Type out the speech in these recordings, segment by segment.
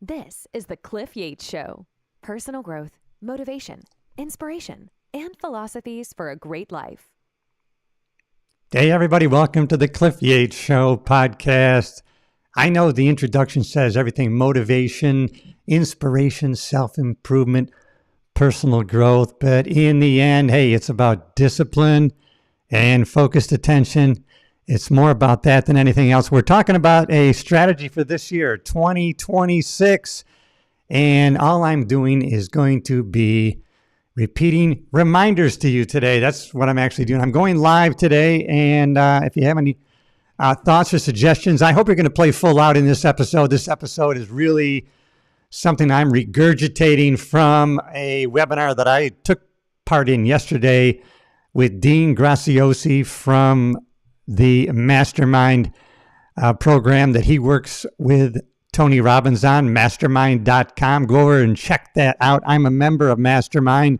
This is the Cliff Yates Show. Personal growth, motivation, inspiration, and philosophies for a great life. Hey, everybody. Welcome to the Cliff Yates Show podcast. I know the introduction says everything: motivation, inspiration, self-improvement, personal growth. But in the end, hey, it's about discipline and focused attention. It's more about that than anything else. We're talking about a strategy for this year, 2026. And all I'm doing is going to be repeating reminders to you today. That's what I'm actually doing. I'm going live today. And if you have any thoughts or suggestions, I hope you're going to play full out in this episode. This episode is really something I'm regurgitating from a webinar that I took part in yesterday with Dean Graziosi from the mastermind program that he works with Tony Robbins on, mastermind.com. Go over and check that out. I'm a member of Mastermind.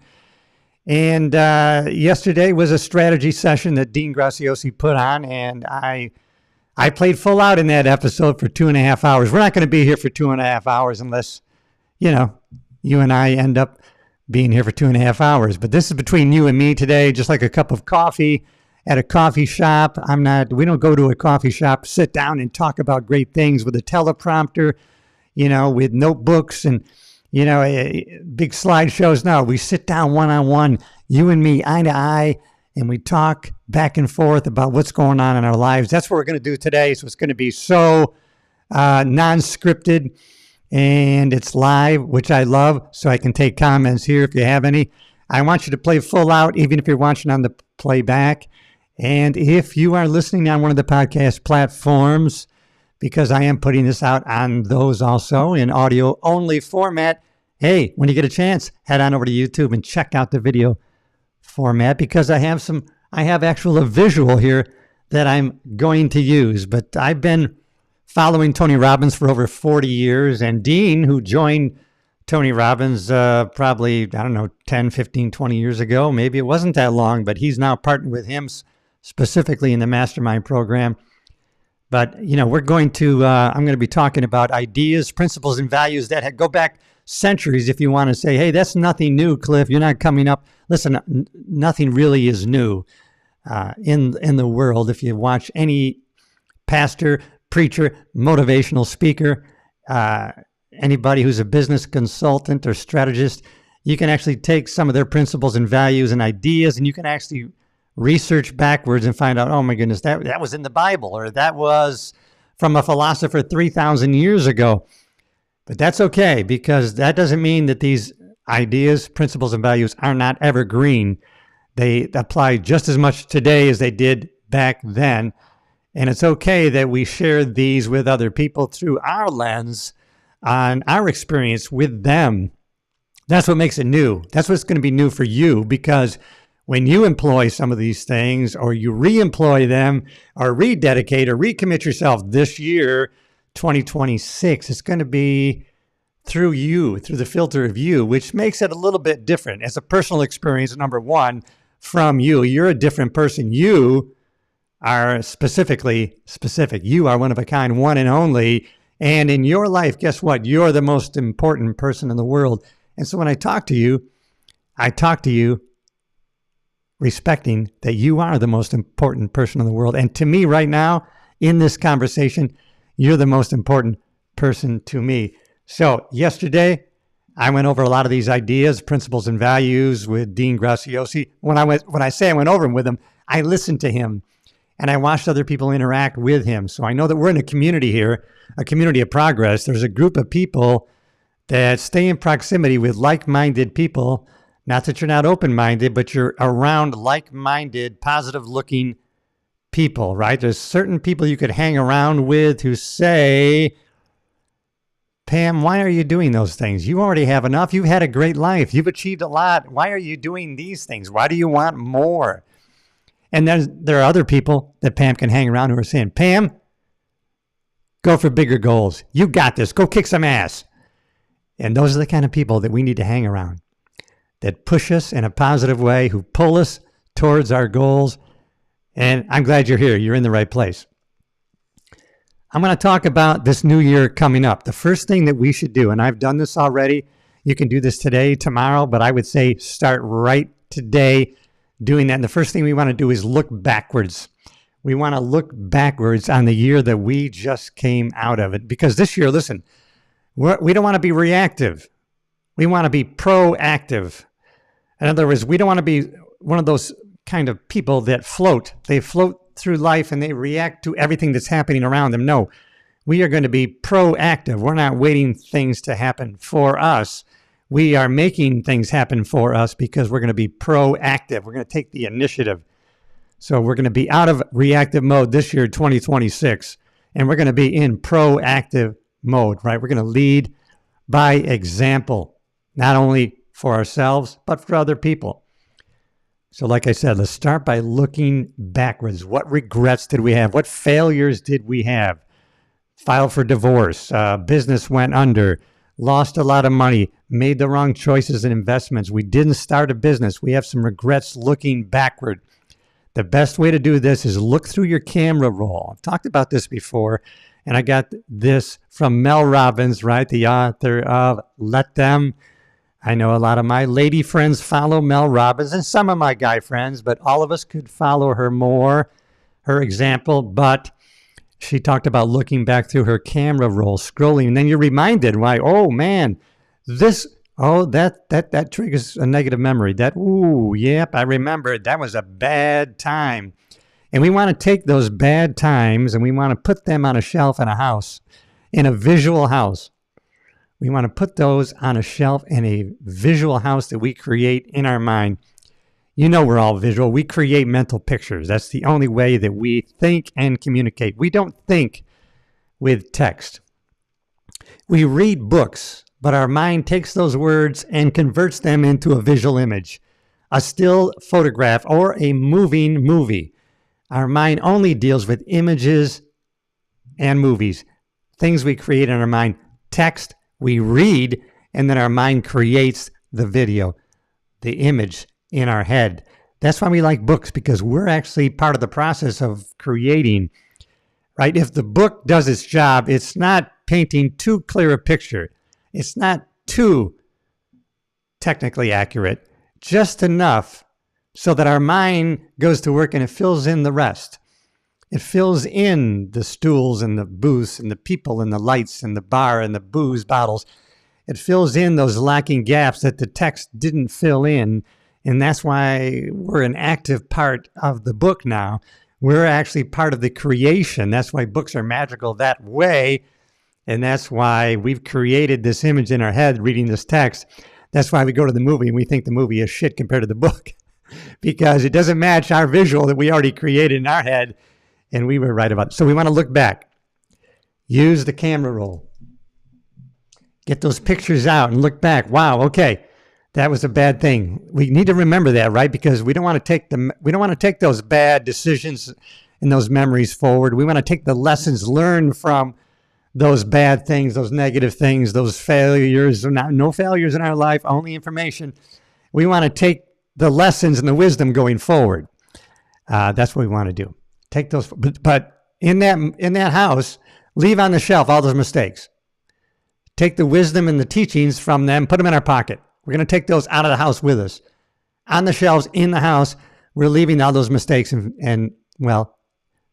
And yesterday was a strategy session that Dean Graziosi put on, and I played full out in that episode for 2.5 hours. We're not going to be here for 2.5 hours unless, you and I end up being here for 2.5 hours. But this is between you and me today, just like a cup of coffee at a coffee shop. We don't go to a coffee shop, sit down and talk about great things with a teleprompter, with notebooks and, big slideshows. No, we sit down one-on-one, you and me, eye to eye, and we talk back and forth about what's going on in our lives. That's what we're going to do today. So it's going to be so non-scripted, and it's live, which I love, so I can take comments here if you have any. I want you to play full out, even if you're watching on the playback. And if you are listening on one of the podcast platforms, because I am putting this out on those also in audio only format, hey, when you get a chance, head on over to YouTube and check out the video format, because I have actual visual here that I'm going to use. But I've been following Tony Robbins for over 40 years, and Dean, who joined Tony Robbins probably, 10, 15, 20 years ago. Maybe it wasn't that long, but he's now partnered with him specifically in the Mastermind program. But, we're going to, I'm going to be talking about ideas, principles, and values that go back centuries. If you want to say, hey, that's nothing new, Cliff, you're not coming up. Listen, nothing really is new in the world. If you watch any pastor, preacher, motivational speaker, anybody who's a business consultant or strategist, you can actually take some of their principles and values and ideas, and you can actually research backwards and find out, oh my goodness, that was in the Bible, or that was from a philosopher 3,000 years ago. But that's okay, because that doesn't mean that these ideas, principles, and values are not evergreen. They apply just as much today as they did back then. And it's okay that we share these with other people through our lens on our experience with them. That's what makes it new. That's what's going to be new for you, because when you employ some of these things, or you re-employ them, or rededicate or recommit yourself this year, 2026, it's going to be through you, through the filter of you, which makes it a little bit different. As a personal experience, number one, from you. You're a different person. You are specific. You are one of a kind, one and only. And in your life, guess what? You're the most important person in the world. And so when I talk to you respecting that you are the most important person in the world. And to me right now, in this conversation, you're the most important person to me. So yesterday, I went over a lot of these ideas, principles, and values with Dean Graziosi. When I say I went over them with him, I listened to him, and I watched other people interact with him. So I know that we're in a community here, a community of progress. There's a group of people that stay in proximity with like-minded people. Not that you're not open-minded, but you're around like-minded, positive-looking people, right? There's certain people you could hang around with who say, Pam, why are you doing those things? You already have enough. You've had a great life. You've achieved a lot. Why are you doing these things? Why do you want more? And there are other people that Pam can hang around who are saying, Pam, go for bigger goals. You got this. Go kick some ass. And those are the kind of people that we need to hang around, that push us in a positive way, who pull us towards our goals. And I'm glad you're here. You're in the right place. I'm going to talk about this new year coming up. The first thing that we should do, and I've done this already, you can do this today, tomorrow, but I would say start right today doing that. And the first thing we want to do is look backwards. We want to look backwards on the year that we just came out of it. Because this year, listen, we don't want to be reactive. We want to be proactive. In other words, we don't want to be one of those kind of people that float. They float through life and they react to everything that's happening around them. No, we are going to be proactive. We're not waiting things to happen for us. We are making things happen for us because we're going to be proactive. We're going to take the initiative. So we're going to be out of reactive mode this year, 2026, and we're going to be in proactive mode, right? We're going to lead by example, not only for ourselves, but for other people. So like I said, let's start by looking backwards. What regrets did we have? What failures did we have? Filed for divorce, business went under, lost a lot of money, made the wrong choices and investments. We didn't start a business. We have some regrets looking backward. The best way to do this is look through your camera roll. I've talked about this before, and I got this from Mel Robbins, right? The author of Let Them. I know a lot of my lady friends follow Mel Robbins and some of my guy friends, but all of us could follow her more, her example. But she talked about looking back through her camera roll, scrolling, and then you're reminded, why, oh man, that triggers a negative memory. I remember that was a bad time. And we want to take those bad times and we want to put them on a shelf in a house, in a visual house. We want to put those on a shelf in a visual house that we create in our mind. You know we're all visual. We create mental pictures. That's the only way that we think and communicate. We don't think with text. We read books, but our mind takes those words and converts them into a visual image, a still photograph, or a moving movie. Our mind only deals with images and movies, things we create in our mind. Text, we read, and then our mind creates the video, the image in our head. That's why we like books, because we're actually part of the process of creating, right? If the book does its job, it's not painting too clear a picture. It's not too technically accurate, just enough so that our mind goes to work and it fills in the rest. It fills in the stools and the booths and the people and the lights and the bar and the booze bottles. It fills in those lacking gaps that the text didn't fill in. And that's why we're an active part of the book now. We're actually part of the creation. That's why books are magical that way. And that's why we've created this image in our head reading this text. That's why we go to the movie and we think the movie is shit compared to the book. Because it doesn't match our visual that we already created in our head. And we were right about it. So we want to look back. Use the camera roll. Get those pictures out and look back. Wow, okay, that was a bad thing. We need to remember that, right? Because we don't want to take those bad decisions and those memories forward. We want to take the lessons learned from those bad things, those negative things, those failures. No failures in our life, only information. We want to take the lessons and the wisdom going forward. That's what we want to do. Take those, but in that house, leave on the shelf all those mistakes. Take the wisdom and the teachings from them, put them in our pocket. We're going to take those out of the house with us. On the shelves in the house, we're leaving all those mistakes and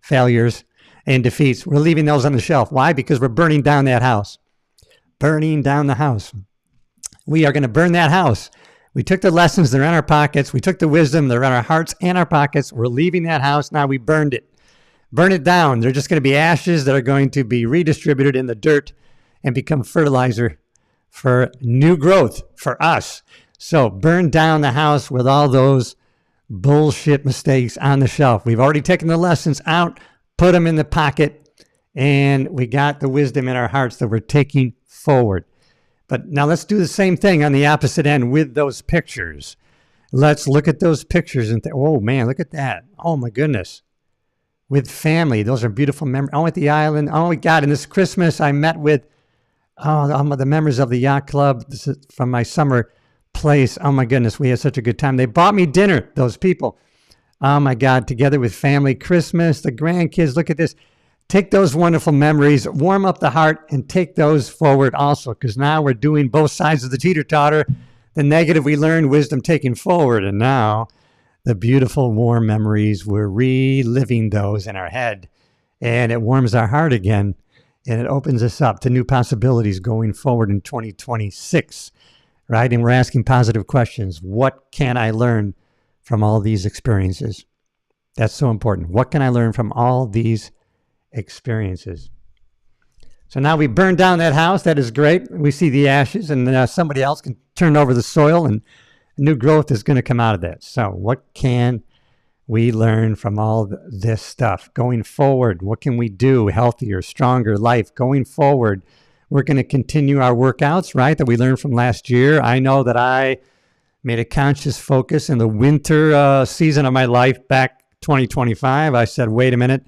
failures and defeats. We're leaving those on the shelf. Why? Because we're burning down that house. Burning down the house. We are going to burn that house. We took the lessons, they're in our pockets. We took the wisdom, they're in our hearts and our pockets. We're leaving that house. Now we burned it. Burn it down. They're just going to be ashes that are going to be redistributed in the dirt and become fertilizer for new growth for us. So burn down the house with all those bullshit mistakes on the shelf. We've already taken the lessons out, put them in the pocket, and we got the wisdom in our hearts that we're taking forward. But now let's do the same thing on the opposite end with those pictures. Let's look at those pictures and think, oh man, look at that. Oh my goodness. With family, those are beautiful memories. Oh, at the island. Oh my God, and this Christmas I met with the members of the yacht club. This is from my summer place. Oh my goodness, we had such a good time. They bought me dinner, those people. Oh my God, together with family, Christmas, the grandkids, look at this. take those wonderful memories, warm up the heart, and take those forward also, because now we're doing both sides of the teeter-totter. The negative we learned, wisdom taking forward, and now the beautiful, warm memories, we're reliving those in our head, and it warms our heart again, and it opens us up to new possibilities going forward in 2026, right? And we're asking positive questions. What can I learn from all these experiences? That's so important. What can I learn from all these experiences? So now we burned down that house. That is great. We see the ashes, and somebody else can turn over the soil, and new growth is going to come out of that. So what can we learn from all this stuff going forward? What can we do? Healthier, stronger life going forward. We're going to continue our workouts, right, that we learned from last year. I know that I made a conscious focus in the winter season of my life back 2025. I said, wait a minute.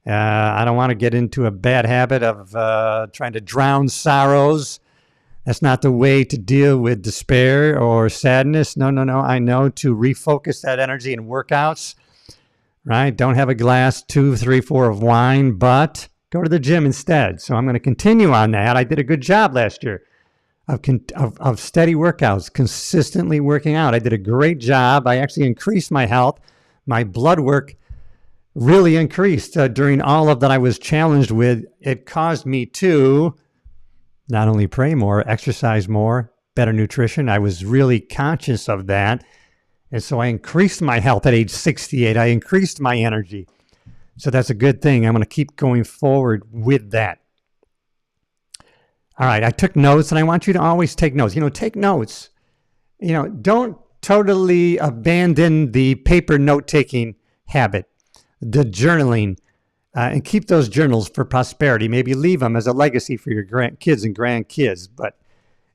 I don't want to get into a bad habit of trying to drown sorrows. That's not the way to deal with despair or sadness. No. I know to refocus that energy in workouts, right? Don't have a glass, 2, 3, 4 of wine, but go to the gym instead. So I'm going to continue on that. I did a good job last year of steady workouts, consistently working out. I did a great job. I actually increased my health. My blood work really increased during all of that I was challenged with. It caused me to not only pray more, exercise more, better nutrition. I was really conscious of that. And so I increased my health at age 68. I increased my energy. So that's a good thing. I'm going to keep going forward with that. All right. I took notes, and I want you to always take notes. Take notes. Don't totally abandon the paper note-taking habit. The journaling, and keep those journals for posterity. Maybe leave them as a legacy for your kids and grandkids. But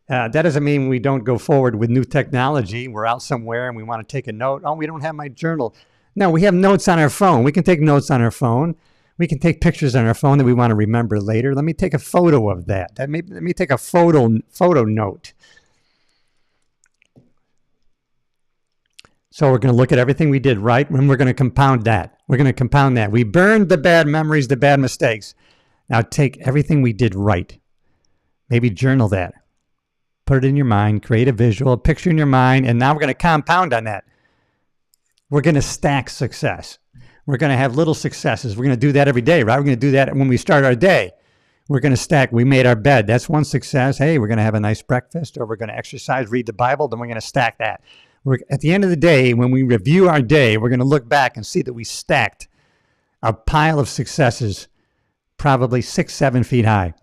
that doesn't mean we don't go forward with new technology. We're out somewhere and we want to take a note. Oh, we don't have my journal. No, we have notes on our phone. We can take notes on our phone. We can take pictures on our phone that we want to remember later. Let me take a photo of that. Let me take a photo note. So we're going to look at everything we did right, and we're going to compound that. We burned the bad memories, the bad mistakes. Now take everything we did right. Maybe journal that. Put it in your mind, create a visual, a picture in your mind, and now we're going to compound on that. We're going to stack success. We're going to have little successes. We're going to do that every day, right? We're going to do that when we start our day. We're going to stack. We made our bed. That's one success. Hey, we're going to have a nice breakfast, or we're going to exercise, read the Bible, then we're going to stack that. At the end of the day, when we review our day, we're going to look back and see that we stacked a pile of successes, probably 6, 7 feet high.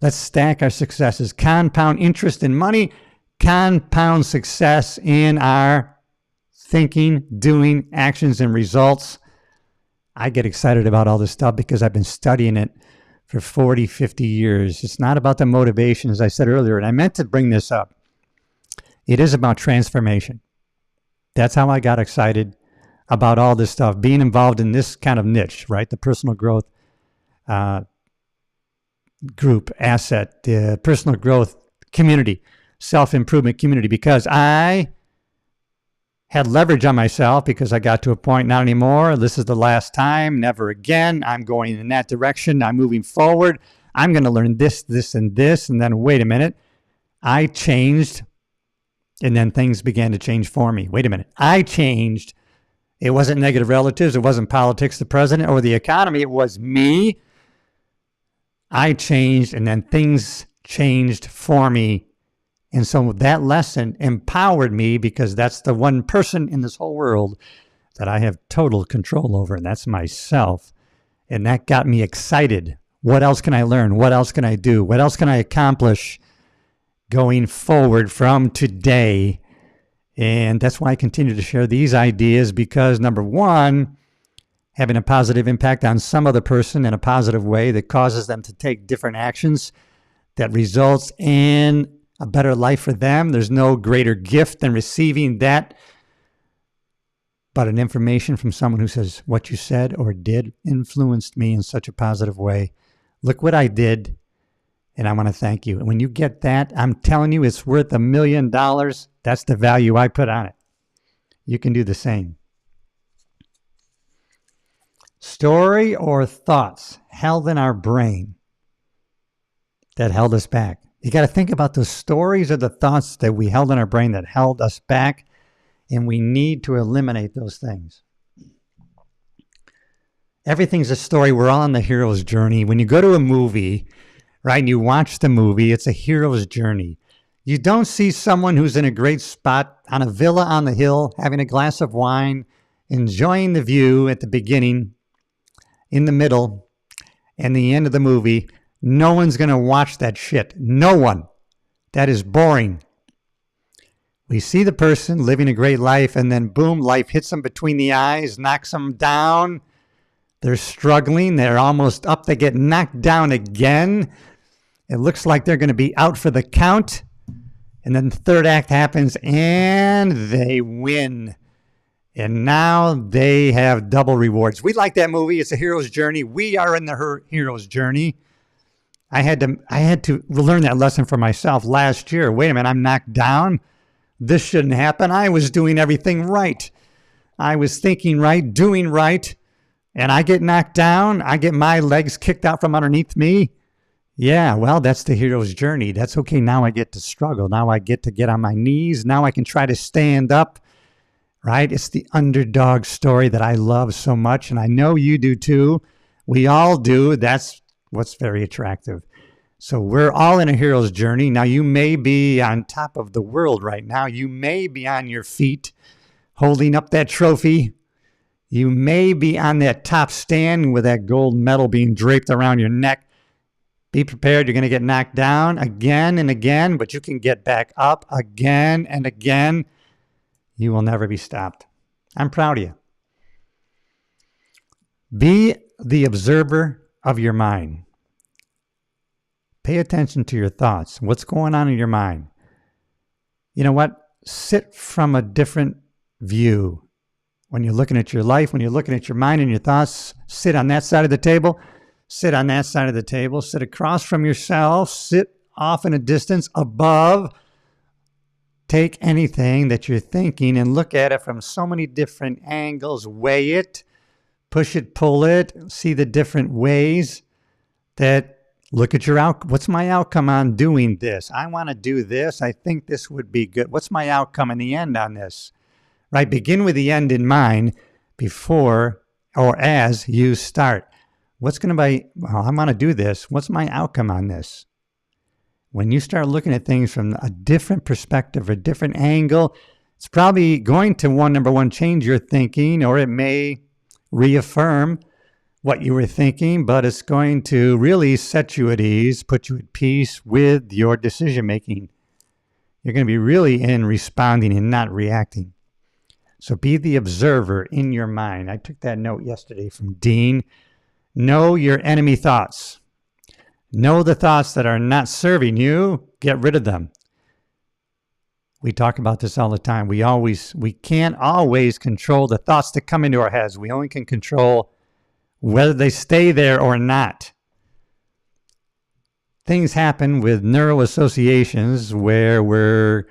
Let's stack our successes. Compound interest in money, compound success in our thinking, doing, actions, and results. I get excited about all this stuff because I've been studying it for 40, 50 years. It's not about the motivation, as I said earlier, and I meant to bring this up. It is about transformation. That's how I got excited about all this stuff, being involved in this kind of niche, right? The personal growth group, asset, the personal growth community, self-improvement community, because I had leverage on myself because I got to a point, not anymore. This is the last time, never again. I'm going in that direction. I'm moving forward. I'm going to learn this, this, and this. And then, wait a minute, I changed. And then things began to change for me. Wait a minute. I changed. It wasn't negative relatives. It wasn't politics, the president, or the economy. It was me. I changed, and then things changed for me. And so that lesson empowered me because that's the one person in this whole world that I have total control over, and that's myself. And that got me excited. What else can I learn? What else can I do? What else can I accomplish going forward from today? And that's why I continue to share these ideas, because number one, having a positive impact on some other person in a positive way that causes them to take different actions that results in a better life for them. There's no greater gift than receiving that, but an information from someone who says, what you said or did influenced me in such a positive way. Look what I did, and I want to thank you. And when you get that, I'm telling you, it's worth $1 million. That's the value I put on it. You can do the same. Story or thoughts held in our brain that held us back? You got to think about the stories or the thoughts that we held in our brain that held us back, and we need to eliminate those things. Everything's a story. We're all on the hero's journey. When you go to a movie, right, and you watch the movie, it's a hero's journey. You don't see someone who's in a great spot on a villa on the hill, having a glass of wine, enjoying the view at the beginning, in the middle, and the end of the movie. No one's going to watch that shit. No one. That is boring. We see the person living a great life, and then boom, life hits them between the eyes, knocks them down. They're struggling. They're almost up. They get knocked down again. It looks like they're going to be out for the count. And then the third act happens, and they win. And now they have double rewards. We like that movie. It's a hero's journey. We are in the hero's journey. I had to learn that lesson for myself last year. Wait a minute, I'm knocked down. This shouldn't happen. I was doing everything right. I was thinking right, doing right, and I get knocked down. I get my legs kicked out from underneath me. Yeah, well, that's the hero's journey. That's okay. Now I get to struggle. Now I get to get on my knees. Now I can try to stand up, right? It's the underdog story that I love so much, and I know you do too. We all do. That's what's very attractive. So we're all in a hero's journey. Now, you may be on top of the world right now. You may be on your feet holding up that trophy. You may be on that top stand with that gold medal being draped around your neck. Be prepared. You're going to get knocked down again and again, but you can get back up again and again. You will never be stopped. I'm proud of you. Be the observer of your mind. Pay attention to your thoughts. What's going on in your mind? You know what? Sit from a different view. When you're looking at your life, when you're looking at your mind and your thoughts, sit on that side of the table. Sit on that side of the table. Sit across from yourself. Sit off in a distance above. Take anything that you're thinking and look at it from so many different angles. Weigh it, push it, pull it, see the different ways that look at your outcome. What's my outcome on doing this? I want to do this. I think this would be good. What's my outcome in the end on this? Right? Begin with the end in mind before or as you start. What's going to be, well, I want to do this. What's my outcome on this? When you start looking at things from a different perspective, a different angle, it's probably going to, number one, change your thinking, or it may reaffirm what you were thinking, but it's going to really set you at ease, put you at peace with your decision making. You're going to be really in responding and not reacting. So be the observer in your mind. I took that note yesterday from Dean. Know your enemy thoughts. Know the thoughts that are not serving you. Get rid of them. We talk about this all the time. We can't always control the thoughts that come into our heads. We only can control whether they stay there or not. Things happen with neuroassociations where we're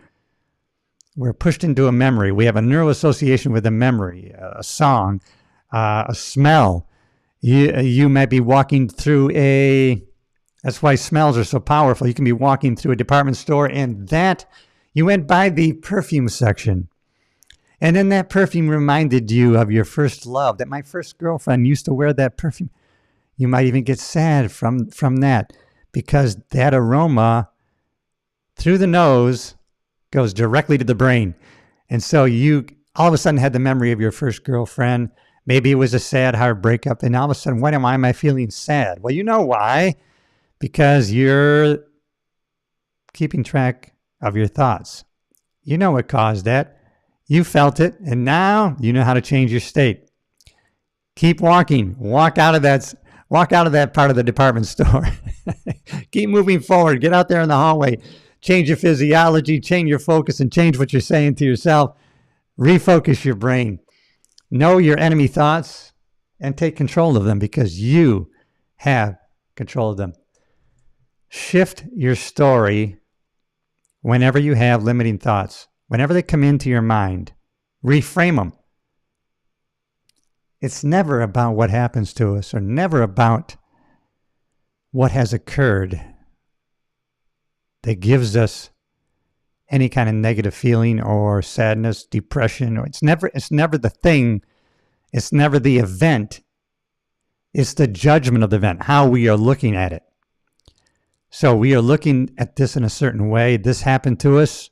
pushed into a memory. We have a neuroassociation with a memory, a song, a smell. You might be walking through that's why smells are so powerful. You can be walking through a department store and you went by the perfume section. And then that perfume reminded you of your first love, that my first girlfriend used to wear that perfume. You might even get sad from that because that aroma through the nose goes directly to the brain. And so you all of a sudden had the memory of your first girlfriend. Maybe it was a sad heart breakup, and all of a sudden, why am I feeling sad? Well, you know why. Because you're keeping track of your thoughts. You know what caused that. You felt it, and now you know how to change your state. Keep walking. Walk out of that part of the department store. Keep moving forward. Get out there in the hallway. Change your physiology, change your focus, and change what you're saying to yourself. Refocus your brain. Know your enemy thoughts and take control of them because you have control of them. Shift your story whenever you have limiting thoughts. Whenever they come into your mind, reframe them. It's never about what happens to us or never about what has occurred that gives us any kind of negative feeling or sadness, depression, or it's never the thing, it's never the event. It's the judgment of the event, how we are looking at it. So we are looking at this in a certain way. This happened to us,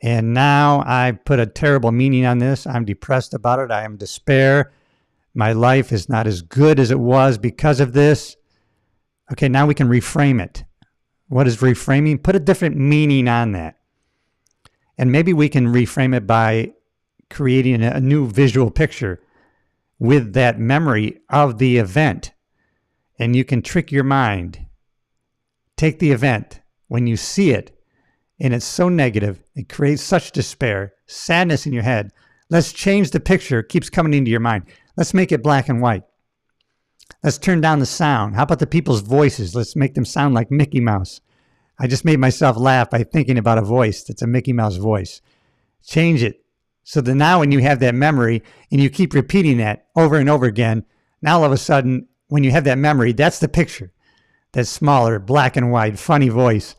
and now I put a terrible meaning on this. I'm depressed about it. I am in despair. My life is not as good as it was because of this. Okay, now we can reframe it. What is reframing? Put a different meaning on that. And maybe we can reframe it by creating a new visual picture with that memory of the event. And you can trick your mind. Take the event. When you see it, and it's so negative, it creates such despair, sadness in your head. Let's change the picture. It keeps coming into your mind. Let's make it black and white. Let's turn down the sound. How about the people's voices? Let's make them sound like Mickey Mouse. I just made myself laugh by thinking about a voice that's a Mickey Mouse voice. Change it. So that now when you have that memory and you keep repeating that over and over again, now all of a sudden, when you have that memory, that's the picture. That smaller, black and white, funny voice.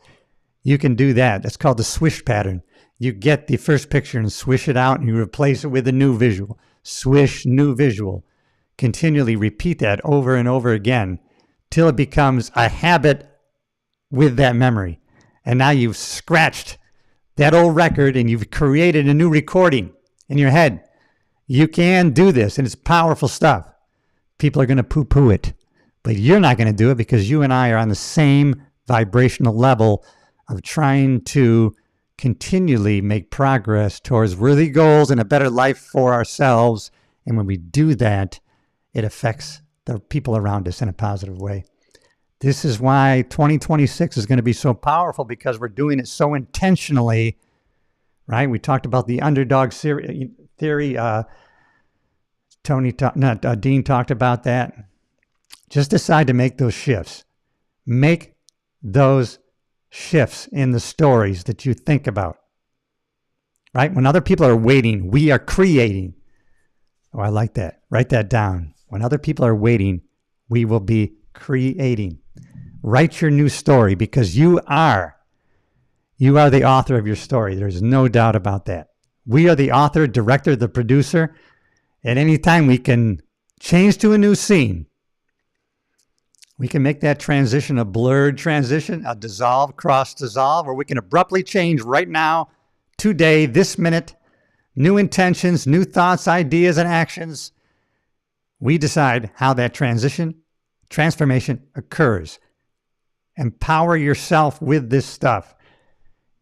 You can do that. That's called the swish pattern. You get the first picture and swish it out and you replace it with a new visual. Swish, new visual. Continually repeat that over and over again till it becomes a habit with that memory. And now you've scratched that old record and you've created a new recording in your head. You can do this, and it's powerful stuff. People are going to poo-poo it, but you're not going to do it because you and I are on the same vibrational level of trying to continually make progress towards worthy goals and a better life for ourselves. And when we do that, it affects the people around us in a positive way. This is why 2026 is going to be so powerful, because we're doing it so intentionally, right? We talked about the underdog theory. Dean talked about that. Just decide to make those shifts. Make those shifts in the stories that you think about, right? When other people are waiting, we are creating. Oh, I like that. Write that down. When other people are waiting, we will be creating. Write your new story, because you are the author of your story. There's no doubt about that. We are the author, director, the producer. At any time we can change to a new scene. We can make that transition a blurred transition, a dissolve, cross dissolve, or we can abruptly change right now, today, this minute. New intentions, new thoughts, ideas, and actions. We decide how that transformation occurs. Empower yourself with this stuff.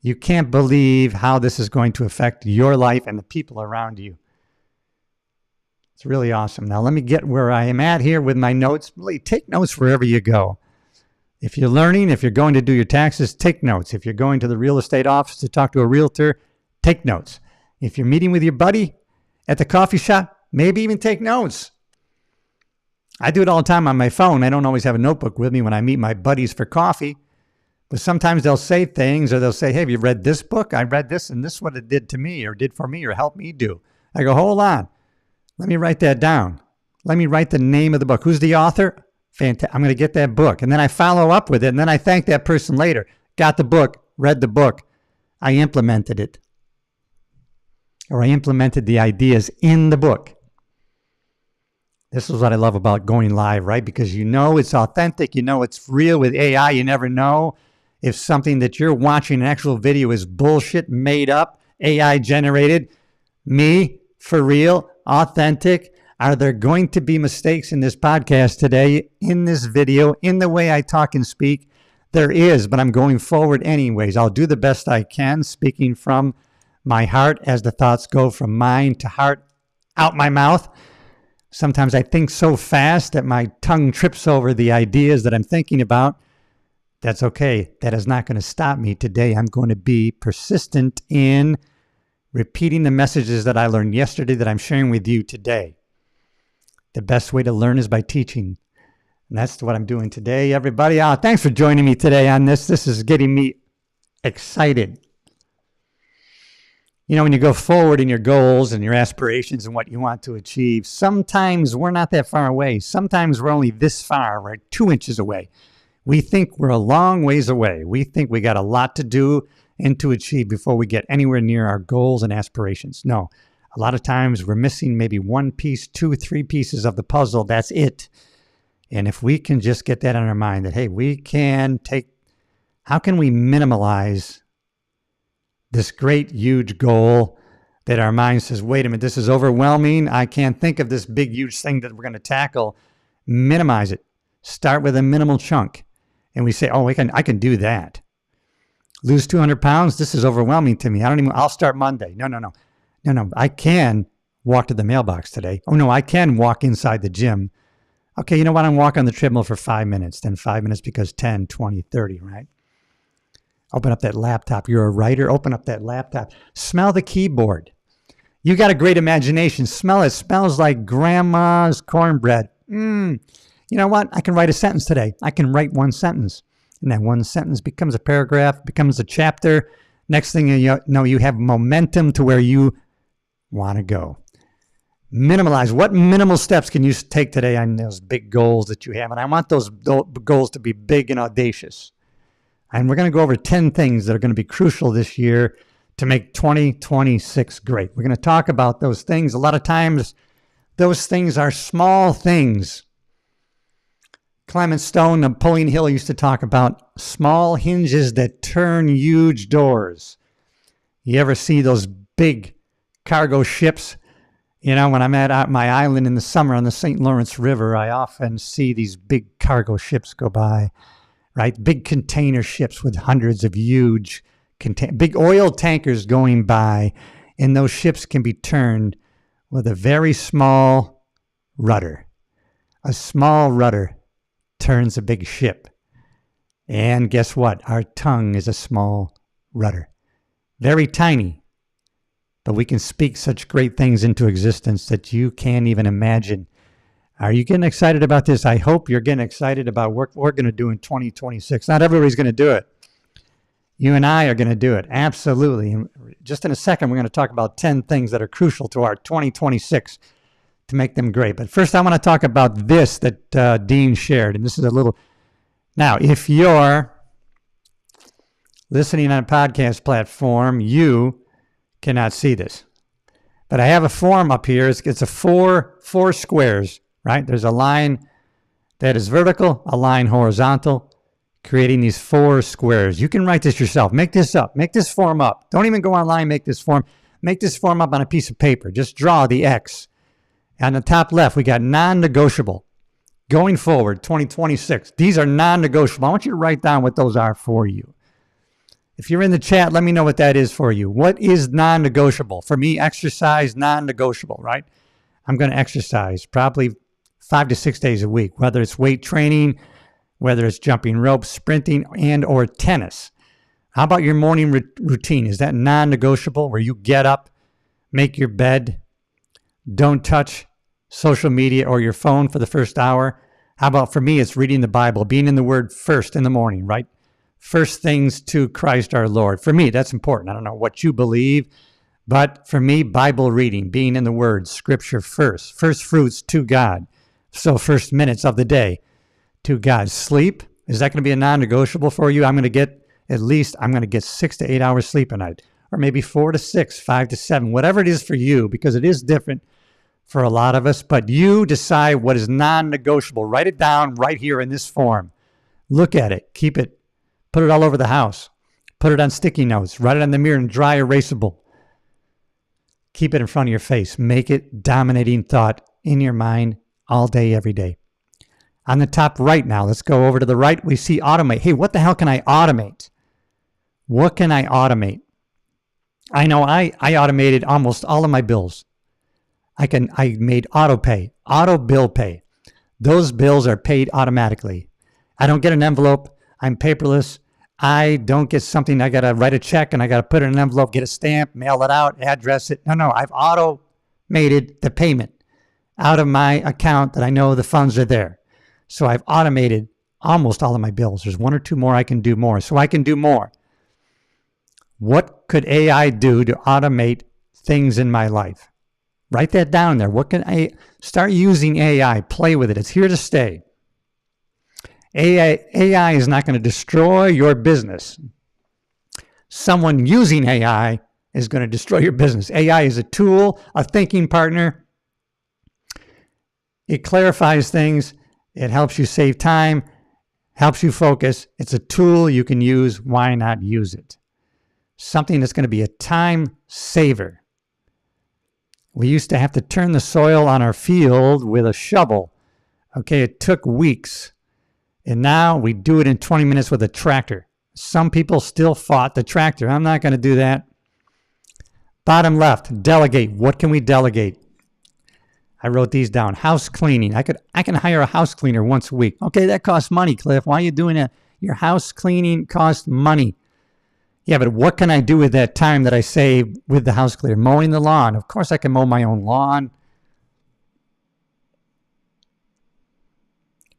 You can't believe how this is going to affect your life and the people around you. It's really awesome. Now let me get where I am at here with my notes. Really, take notes wherever you go. If you're learning, if you're going to do your taxes, take notes. If you're going to the real estate office to talk to a realtor, take notes. If you're meeting with your buddy at the coffee shop, maybe even take notes. I do it all the time on my phone. I don't always have a notebook with me when I meet my buddies for coffee. But sometimes they'll say things, or they'll say, hey, have you read this book? I read this, and this is what it did to me, or did for me, or helped me do. I go, hold on. Let me write that down. Let me write the name of the book. Who's the author? Fantastic. I'm going to get that book. And then I follow up with it, and then I thank that person later. Got the book, read the book. I implemented it. Or I implemented the ideas in the book. This is what I love about going live, right? Because you know it's authentic. You know it's real. With AI, you never know if something that you're watching, an actual video, is bullshit, made up, AI generated. Me, for real, authentic. Are there going to be mistakes in this podcast today, in this video, in the way I talk and speak? There is, but I'm going forward anyways. I'll do the best I can, speaking from my heart as the thoughts go from mind to heart, out my mouth. Sometimes I think so fast that my tongue trips over the ideas that I'm thinking about. That's okay. That is not going to stop me today. I'm going to be persistent in repeating the messages that I learned yesterday that I'm sharing with you today. The best way to learn is by teaching. And that's what I'm doing today, everybody. Thanks for joining me today on this. This is getting me excited. You know, when you go forward in your goals and your aspirations and what you want to achieve, sometimes we're not that far away. Sometimes we're only this far. We're 2 inches away. We think we're a long ways away. We think we got a lot to do and to achieve before we get anywhere near our goals and aspirations. No, a lot of times we're missing maybe one piece, 2, 3 pieces of the puzzle. That's it. And if we can just get that in our mind that, hey, how can we minimalize this great, huge goal that our mind says, wait a minute, this is overwhelming. I can't think of this big, huge thing that we're going to tackle. Minimize it. Start with a minimal chunk. And we say, oh, I can do that. Lose 200 pounds. This is overwhelming to me. I'll start Monday. No. I can walk to the mailbox today. Oh no, I can walk inside the gym. Okay, you know what? I'm walking on the treadmill for 5 minutes. Then 5 minutes becomes 10, 20, 30, right? Open up that laptop. You're a writer. Open up that laptop. Smell the keyboard. You got a great imagination. Smell it. Smells like grandma's cornbread. You know what? I can write a sentence today. I can write one sentence. And that one sentence becomes a paragraph, becomes a chapter. Next thing you know, you have momentum to where you want to go. Minimalize. What minimal steps can you take today on those big goals that you have? And I want those goals to be big and audacious. And we're going to go over 10 things that are going to be crucial this year to make 2026 great. We're going to talk about those things. A lot of times, those things are small things. Clement Stone, Napoleon Hill used to talk about small hinges that turn huge doors. You ever see those big cargo ships? You know, when I'm at my island in the summer on the St. Lawrence River, I often see these big cargo ships go by, right? Big container ships with hundreds of huge, big oil tankers going by, and those ships can be turned with a very small rudder. A small rudder turns a big ship. And guess what? Our tongue is a small rudder. Very tiny. But we can speak such great things into existence that you can't even imagine. Are you getting excited about this? I hope you're getting excited about what we're going to do in 2026. Not everybody's going to do it. You and I are going to do it. Absolutely. And just in a second, we're going to talk about 10 things that are crucial to our 2026 to make them great. But first, I want to talk about this that Dean shared. And this is a little... Now, if you're listening on a podcast platform, you cannot see this. But I have a form up here. It's a four squares, right? There's a line that is vertical, a line horizontal, creating these 4 squares. You can write this yourself. Make this up. Make this form up. Don't even go online, make this form. Make this form up on a piece of paper. Just draw the X. On the top left, we got non-negotiable. Going forward, 2026. These are non-negotiable. I want you to write down what those are for you. If you're in the chat, let me know what that is for you. What is non-negotiable? For me, exercise, non-negotiable, right? I'm going to exercise probably 5 to 6 days a week, whether it's weight training, whether it's jumping rope, sprinting, and or tennis. How about your morning routine? Is that non-negotiable where you get up, make your bed, don't touch social media or your phone for the first hour? How about for me, it's reading the Bible, being in the Word first in the morning, right? First things to Christ our Lord. For me, that's important. I don't know what you believe, but for me, Bible reading, being in the Word, Scripture first fruits to God. So first minutes of the day to God. Sleep, is that going to be a non-negotiable for you? I'm going to get 6 to 8 hours sleep a night, or maybe 4 to 6, 5 to 7, whatever it is for you, because it is different for a lot of us, but you decide what is non-negotiable. Write it down right here in this form. Look at it. Keep it. Put it all over the house. Put it on sticky notes. Write it on the mirror in dry erasable. Keep it in front of your face. Make it dominating thought in your mind all day, every day. On the top right now, let's go over to the right. We see automate. Hey, what the hell can I automate? What can I automate? I know I automated almost all of my bills. I made auto pay, auto bill pay. Those bills are paid automatically. I don't get an envelope. I'm paperless. I don't get something. I got to write a check and I got to put it in an envelope, get a stamp, mail it out, address it. No, I've automated the payment out of my account that I know the funds are there. So I've automated almost all of my bills. There's 1 or 2 more I can do more. So I can do more. What could AI do to automate things in my life? Write that down there. What can I start using AI? Play with it. It's here to stay. AI is not going to destroy your business. Someone using AI is going to destroy your business. AI is a tool, a thinking partner. It clarifies things. It helps you save time, helps you focus. It's a tool you can use. Why not use it? Something that's going to be a time saver. We used to have to turn the soil on our field with a shovel. Okay, it took weeks. And now we do it in 20 minutes with a tractor. Some people still fought the tractor. I'm not going to do that. Bottom left, delegate. What can we delegate? I wrote these down. House cleaning. I can hire a house cleaner once a week. Okay, that costs money, Cliff. Why are you doing that? Your house cleaning costs money. Yeah, but what can I do with that time that I save with the house cleaner? Mowing the lawn. Of course I can mow my own lawn.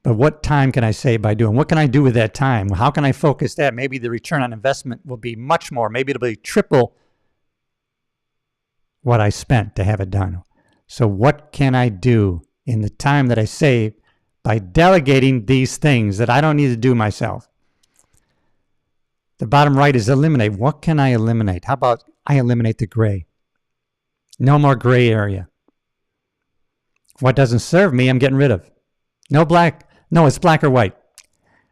But what time can I save by doing? What can I do with that time? How can I focus that? Maybe the return on investment will be much more. Maybe it'll be triple what I spent to have it done. So what can I do in the time that I save by delegating these things that I don't need to do myself? The bottom right is eliminate. What can I eliminate? How about I eliminate the gray? No more gray area. What doesn't serve me, I'm getting rid of. No black. No, it's black or white,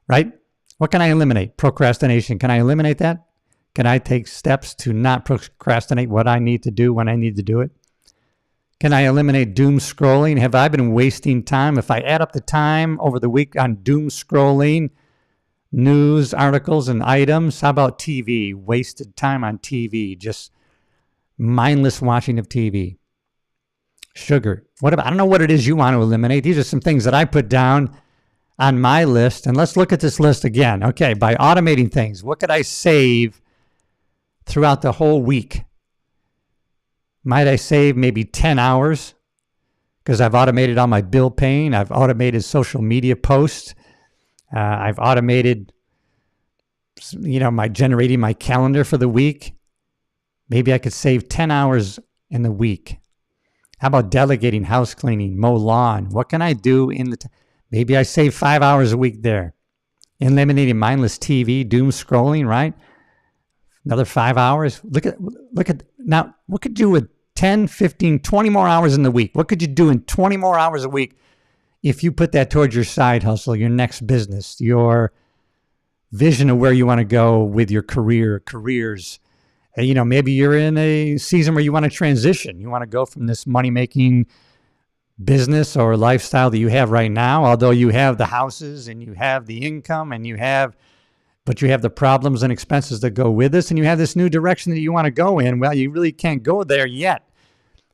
right? What can I eliminate? Procrastination. Can I eliminate that? Can I take steps to not procrastinate what I need to do when I need to do it? Can I eliminate doom scrolling? Have I been wasting time? If I add up the time over the week on doom scrolling, news, articles, and items, how about TV? Wasted time on TV, just mindless watching of TV. Sugar. What about, I don't know what it is you want to eliminate. These are some things that I put down on my list. And let's look at this list again. Okay, by automating things, what could I save throughout the whole week? Might I save maybe 10 hours because I've automated all my bill paying. I've automated social media posts. I've automated, my generating my calendar for the week. Maybe I could save 10 hours in the week. How about delegating house cleaning, mow lawn? What can I do in the maybe I save 5 hours a week there. Eliminating mindless TV, doom scrolling, right? Another 5 hours. Look at now, what could you do with 10, 15, 20 more hours in the week? What could you do in 20 more hours a week if you put that towards your side hustle, your next business, your vision of where you want to go with your careers? Maybe you're in a season where you want to transition. You want to go from this money-making business or lifestyle that you have right now, although you have the houses and you have the income and but you have the problems and expenses that go with this, and you have this new direction that you want to go in. Well, you really can't go there yet.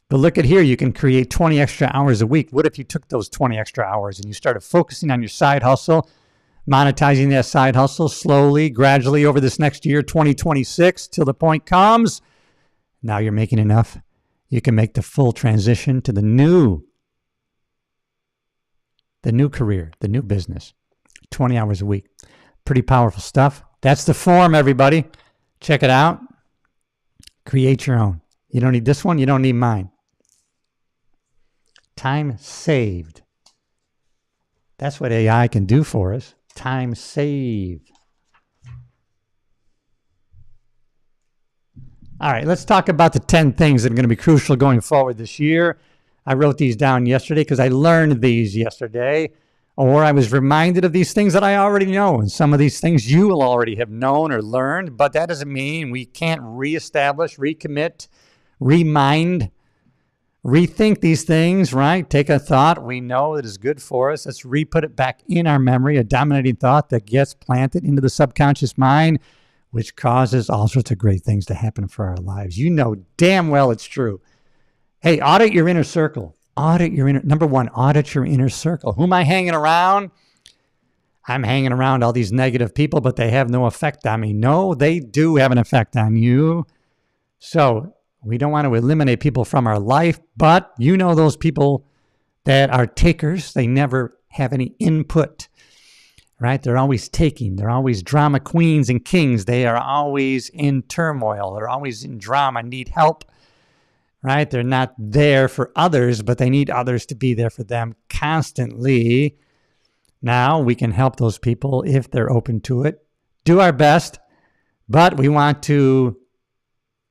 But look at here, you can create 20 extra hours a week. What if you took those 20 extra hours and you started focusing on your side hustle, monetizing that side hustle slowly, gradually over this next year, 2026, till the point comes, now you're making enough. You can make the full transition to the new career, the new business, 20 hours a week. Pretty powerful stuff. That's the form, everybody. Check it out. Create your own. You don't need this one. You don't need mine. Time saved. That's what AI can do for us. Time saved. All right, let's talk about the 10 things that are going to be crucial going forward this year. I wrote these down yesterday because I learned these yesterday, or I was reminded of these things that I already know. And some of these things you will already have known or learned, but that doesn't mean we can't reestablish, recommit, remind, rethink these things, right? Take a thought we know that is good for us. Let's re-put it back in our memory, a dominating thought that gets planted into the subconscious mind, which causes all sorts of great things to happen for our lives. You know damn well it's true. Hey, audit your inner circle. Number one, audit your inner circle. Who am I hanging around? I'm hanging around all these negative people, but they have no effect on me. No, they do have an effect on you. So we don't want to eliminate people from our life, but you know those people that are takers. They never have any input, right? They're always taking. They're always drama queens and kings. They are always in turmoil. They're always in drama, need help. Right? They're not there for others, but they need others to be there for them constantly. Now we can help those people if they're open to it. Do our best, but we want to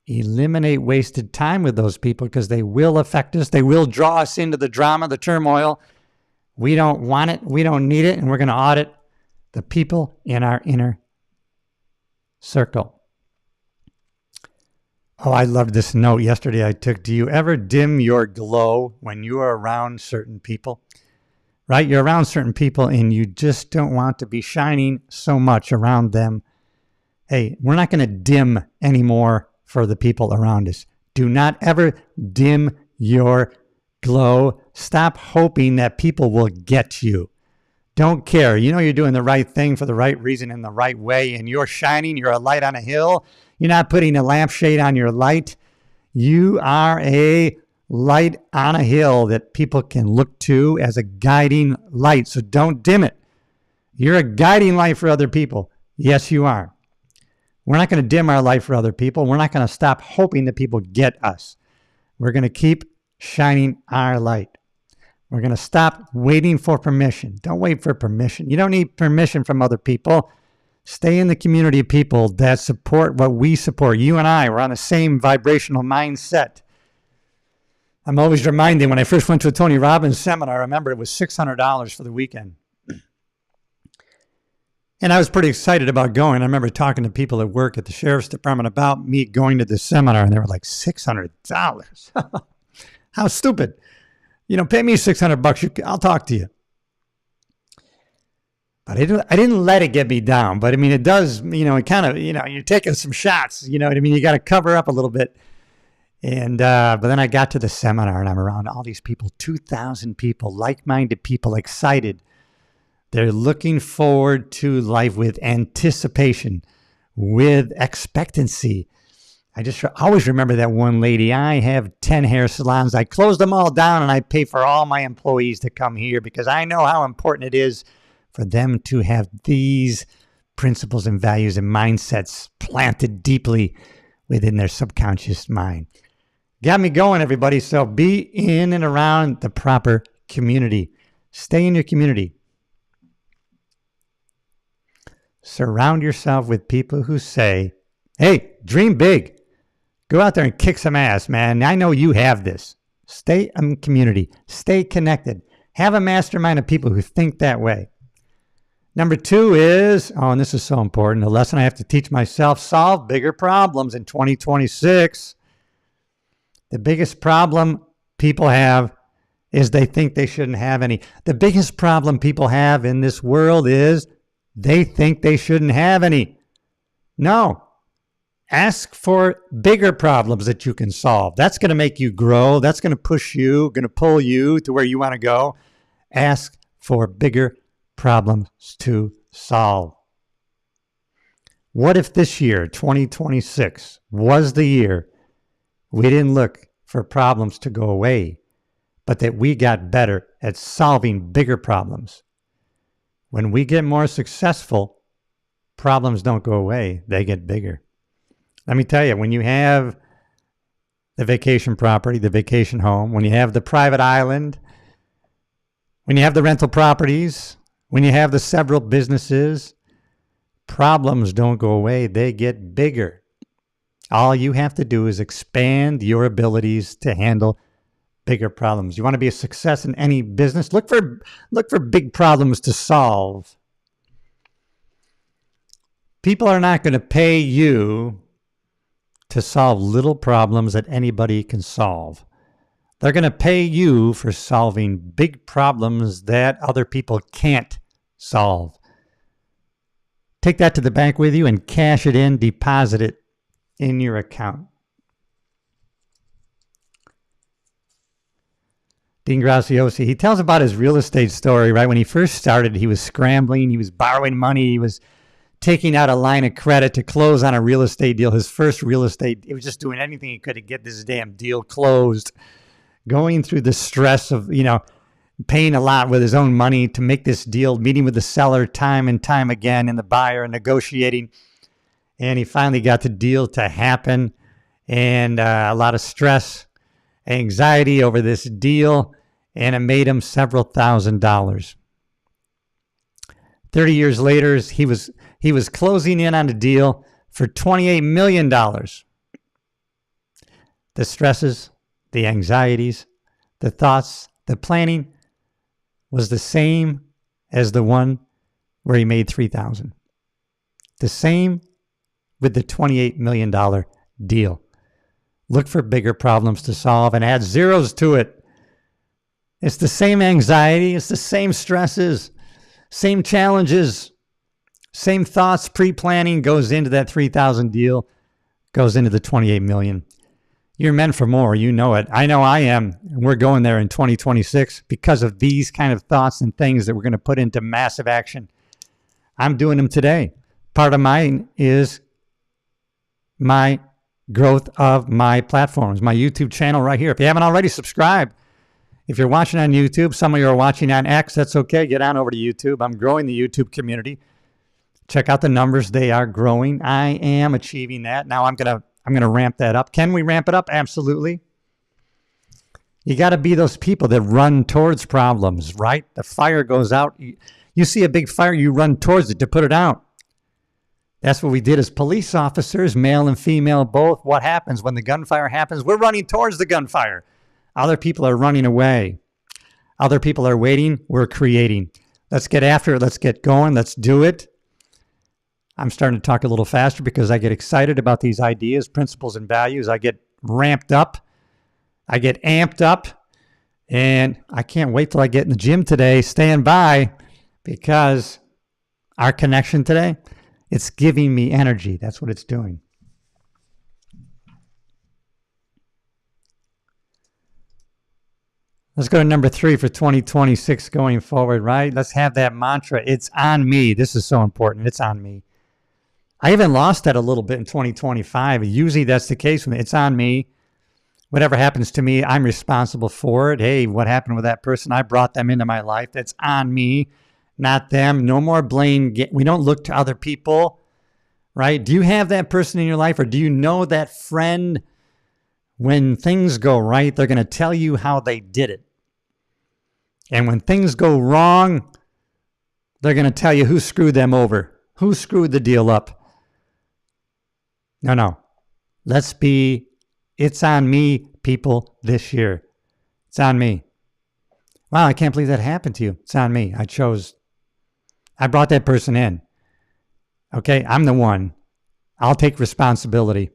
eliminate wasted time with those people because they will affect us. They will draw us into the drama, the turmoil. We don't want it. We don't need it. And we're going to audit the people in our inner circle. Oh, I loved this note yesterday I took. Do you ever dim your glow when you are around certain people? Right? You're around certain people and you just don't want to be shining so much around them. Hey, we're not going to dim anymore for the people around us. Do not ever dim your glow. Stop hoping that people will get you. Don't care. You know you're doing the right thing for the right reason in the right way, and you're shining. You're a light on a hill. You're not putting a lampshade on your light. You are a light on a hill that people can look to as a guiding light. So don't dim it. You're a guiding light for other people. Yes, you are. We're not going to dim our light for other people. We're not going to stop hoping that people get us. We're going to keep shining our light. We're going to stop waiting for permission. Don't wait for permission. You don't need permission from other people. Stay in the community of people that support what we support. You and I, we're on the same vibrational mindset. I'm always reminded when I first went to a Tony Robbins seminar, I remember it was $600 for the weekend. And I was pretty excited about going. I remember talking to people at work at the sheriff's department about me going to this seminar, and they were like, $600? How stupid. Pay me $600. I'll talk to you. But I didn't let it get me down. But it does, it kind of, you're taking some shots, you know what I mean? You got to cover up a little bit. And, but then I got to the seminar and I'm around all these people, 2,000 people, like-minded people, excited. They're looking forward to life with anticipation, with expectancy. I just always remember that one lady. I have 10 hair salons. I close them all down and I pay for all my employees to come here because I know how important it is for them to have these principles and values and mindsets planted deeply within their subconscious mind. Got me going, everybody. So be in and around the proper community. Stay in your community. Surround yourself with people who say, hey, dream big. Go out there and kick some ass, man. I know you have this. Stay in community. Stay connected. Have a mastermind of people who think that way. Number 2 is, and this is so important, a lesson I have to teach myself, solve bigger problems in 2026. The biggest problem people have is they think they shouldn't have any. The biggest problem people have in this world is they think they shouldn't have any. No. Ask for bigger problems that you can solve. That's going to make you grow. That's going to push you, going to pull you to where you want to go. Ask for bigger problems to solve. What if this year, 2026, was the year we didn't look for problems to go away, but that we got better at solving bigger problems? When we get more successful, problems don't go away, they get bigger. Let me tell you, when you have the vacation property, the vacation home, when you have the private island, when you have the rental properties, when you have the several businesses, problems don't go away, they get bigger. All you have to do is expand your abilities to handle bigger problems. You want to be a success in any business? Look for big problems to solve. People are not going to pay you to solve little problems that anybody can solve. They're going to pay you for solving big problems that other people can't solve. Take that to the bank with you and cash it in, deposit it in your account. Dean Graziosi, he tells about his real estate story, right? When he first started, he was scrambling, he was borrowing money, he was taking out a line of credit to close on a real estate deal. His first real estate, he was just doing anything he could to get this damn deal closed. Going through the stress of, paying a lot with his own money to make this deal, meeting with the seller time and time again and the buyer, negotiating. And he finally got the deal to happen, and a lot of stress, anxiety over this deal, and it made him several $1,000s. 30 years later, he was closing in on a deal for $28 million. The stresses, the anxieties, the thoughts, the planning was the same as the one where he made $3,000. The same with the $28 million deal. Look for bigger problems to solve and add zeros to it. It's the same anxiety. It's the same stresses, same challenges, same thoughts. Pre-planning goes into that 3,000 deal, goes into the 28 million. You're meant for more. You know it. I know I am. And we're going there in 2026 because of these kind of thoughts and things that we're going to put into massive action. I'm doing them today. Part of mine is my growth of my platforms, my YouTube channel right here. If you haven't already, subscribe. If you're watching on YouTube, some of you are watching on X, that's okay. Get on over to YouTube. I'm growing the YouTube community. Check out the numbers. They are growing. I am achieving that. Now I'm going to ramp that up. Can we ramp it up? Absolutely. You got to be those people that run towards problems, right? The fire goes out. You see a big fire, you run towards it to put it out. That's what we did as police officers, male and female both. What happens when the gunfire happens? We're running towards the gunfire. Other people are running away. Other people are waiting. We're creating. Let's get after it. Let's get going. Let's do it. I'm starting to talk a little faster because I get excited about these ideas, principles, and values. I get ramped up. I get amped up. And I can't wait till I get in the gym today. Stand by because our connection today, it's giving me energy. That's what it's doing. Let's go to number 3 for 2026 going forward, right? Let's have that mantra. It's on me. This is so important. It's on me. I even lost that a little bit in 2025. Usually that's the case with me. It's on me. Whatever happens to me, I'm responsible for it. Hey, what happened with that person? I brought them into my life. That's on me, not them. No more blame. We don't look to other people, right? Do you have that person in your life, or do you know that friend? When things go right, they're going to tell you how they did it. And when things go wrong, they're going to tell you who screwed them over, who screwed the deal up. No. Let's be, it's on me, people, this year. It's on me. Wow, I can't believe that happened to you. It's on me. I brought that person in. Okay, I'm the one. I'll take responsibility.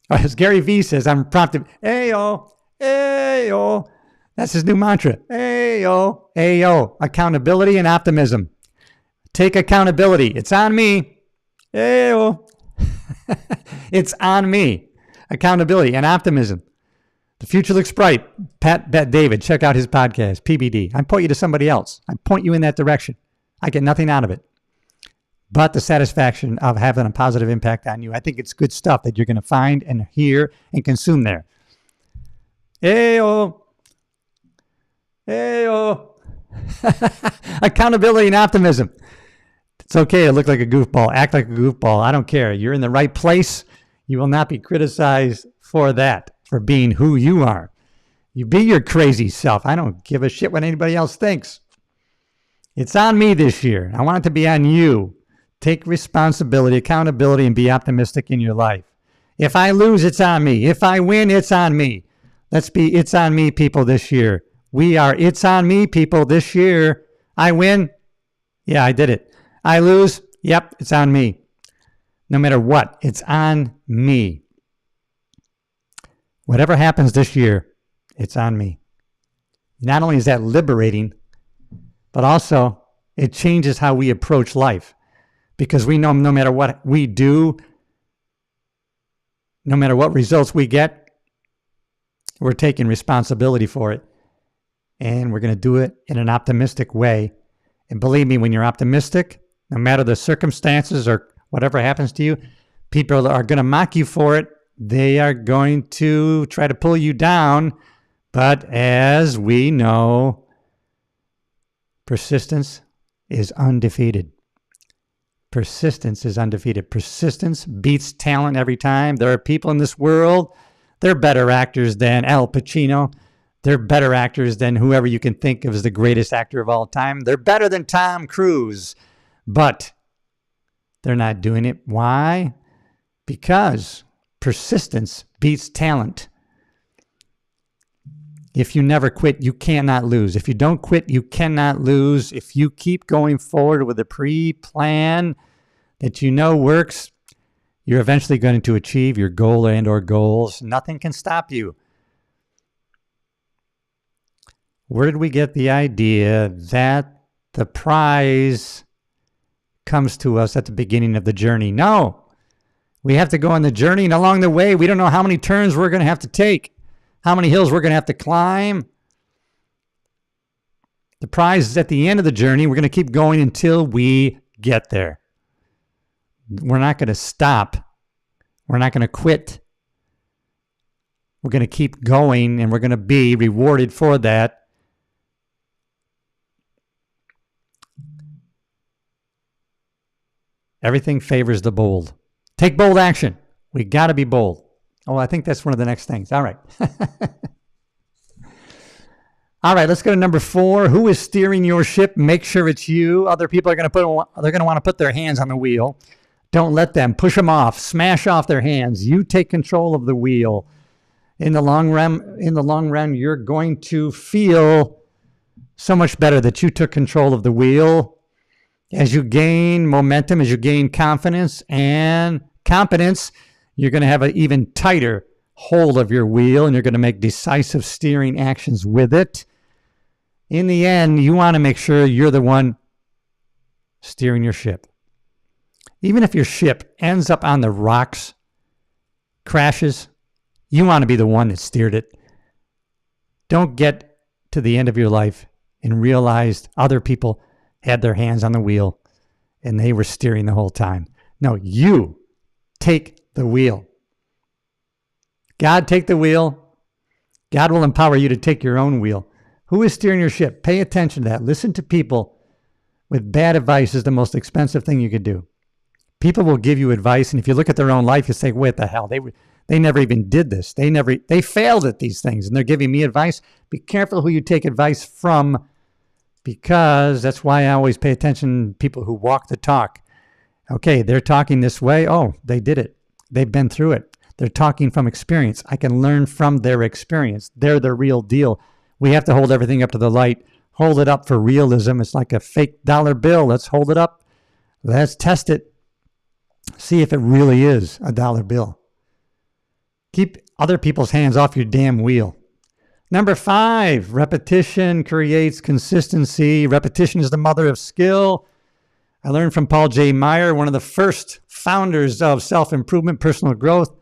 As Gary Vee says, I'm prompted, ayo, ayo. That's his new mantra. Ayo, ayo. Accountability and optimism. Take accountability. It's on me. Ayo. It's on me. Accountability and optimism. The future looks bright. Pat David, check out his podcast, PBD. I point you to somebody else. I point you in that direction. I get nothing out of it but the satisfaction of having a positive impact on you. I think it's good stuff that you're going to find and hear and consume there. Ayo. Ayo. Accountability and optimism. It's okay to look like a goofball, act like a goofball. I don't care. You're in the right place. You will not be criticized for that, for being who you are. You be your crazy self. I don't give a shit what anybody else thinks. It's on me this year. I want it to be on you. Take responsibility, accountability, and be optimistic in your life. If I lose, it's on me. If I win, it's on me. Let's be it's on me people this year. We are it's on me people this year. I win. Yeah, I did it. I lose. Yep, it's on me. No matter what, it's on me. Whatever happens this year, it's on me. Not only is that liberating, but also it changes how we approach life. Because we know no matter what we do, no matter what results we get, we're taking responsibility for it. And we're going to do it in an optimistic way. And believe me, when you're optimistic, no matter the circumstances or whatever happens to you, people are going to mock you for it. They are going to try to pull you down. But as we know, persistence is undefeated. Persistence is undefeated. Persistence beats talent every time. There are people in this world, they're better actors than Al Pacino. They're better actors than whoever you can think of as the greatest actor of all time. They're better than Tom Cruise, but they're not doing it. Why? Because persistence beats talent. If you never quit, you cannot lose. If you don't quit, you cannot lose. If you keep going forward with a pre-plan that you know works, you're eventually going to achieve your goal and or goals. Nothing can stop you. Where did we get the idea that the prize comes to us at the beginning of the journey? No. We have to go on the journey, and along the way, we don't know how many turns we're going to have to take, how many hills we're going to have to climb. The prize is at the end of the journey. We're going to keep going until we get there. We're not going to stop. We're not going to quit. We're going to keep going, and we're going to be rewarded for that. Everything favors the bold. Take bold action. We got to be bold. Oh, I think that's one of the next things. All right. All right, let's go to number 4. Who is steering your ship? Make sure it's you. Other people are going to want to put their hands on the wheel. Don't let them. Push them off. Smash off their hands. You take control of the wheel. In the long run, you're going to feel so much better that you took control of the wheel. As you gain momentum, as you gain confidence and competence, you're going to have an even tighter hold of your wheel, and you're going to make decisive steering actions with it. In the end, you want to make sure you're the one steering your ship. Even if your ship ends up on the rocks, crashes, you want to be the one that steered it. Don't get to the end of your life and realize other people had their hands on the wheel and they were steering the whole time. No, you take the wheel. God, take the wheel. God will empower you to take your own wheel. Who is steering your ship? Pay attention to that. Listen to people with bad advice is the most expensive thing you could do. People will give you advice, and if you look at their own life, you say, what the hell? They never even did this. They failed at these things, and they're giving me advice. Be careful who you take advice from, because that's why I always pay attention to people who walk the talk. Okay, they're talking this way. Oh, they did it. They've been through it. They're talking from experience. I can learn from their experience. They're the real deal. We have to hold everything up to the light. Hold it up for realism. It's like a fake dollar bill. Let's hold it up. Let's test it. See if it really is a dollar bill. Keep other people's hands off your damn wheel. Number 5, repetition creates consistency. Repetition is the mother of skill. I learned from Paul J. Meyer, one of the first founders of self-improvement, personal growth,